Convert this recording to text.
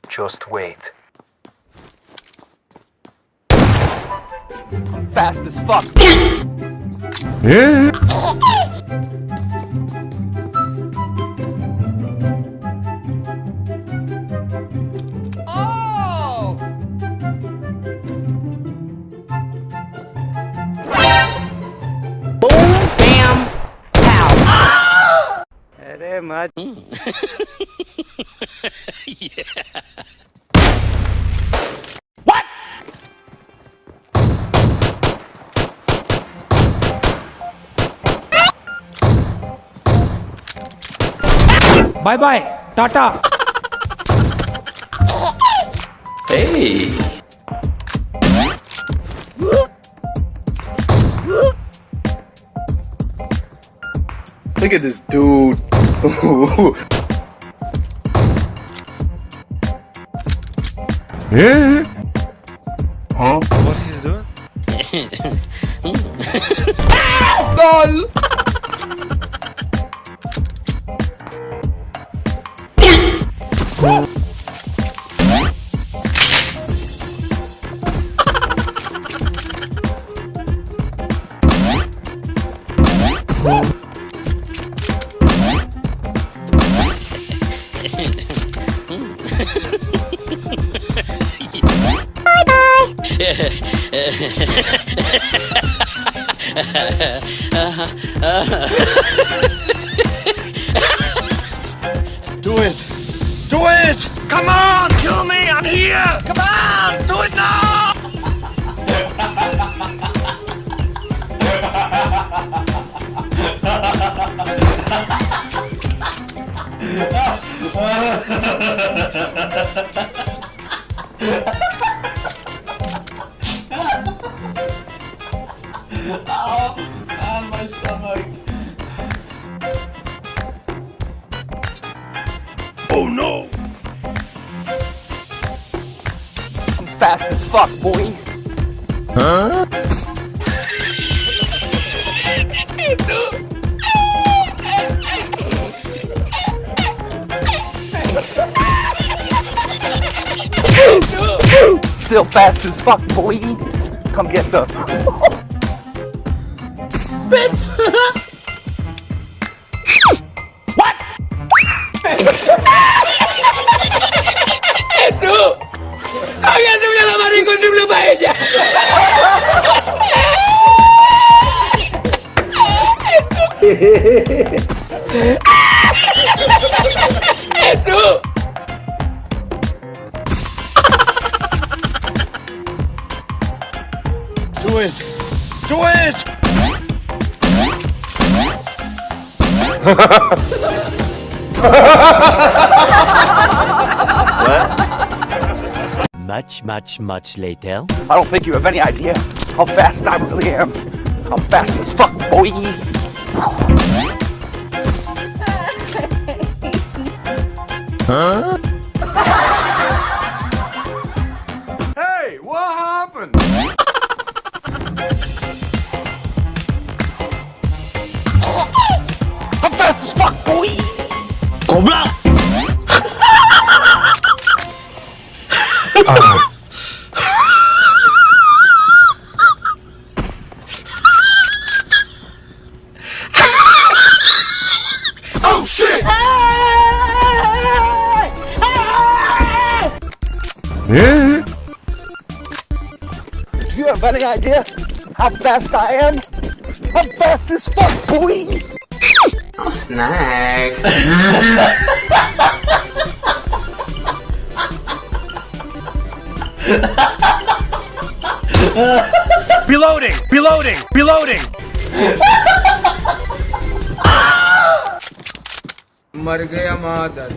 Just wait. I'm fast as fuck. Oh! Boom, bam, pow. Very much. Yeah. Bye bye, Tata. Hey! Look at this dude. Huh? What he's doing? LOL. Do it! Do it! Come on, kill me! I'm here! Come on, do it now! Oh, my stomach. Oh no! I'm fast as fuck, boy. Still fast as fuck, boy. Come get some. Bitch! What? Itu! Kalian tuh yang lama ikut dulu aja. Itu! Do it! Do it! Much later. I don't think you have any idea how fast I really am. I'm fast as fuck, boy. Hey, what happened? I'm fast as fuck, boy. Goblok! Oh shit! Do you have any idea how fast I am? I'm fast as fuck, boy. Snack. Reloading! Reloading! Reloading! मर गया मादर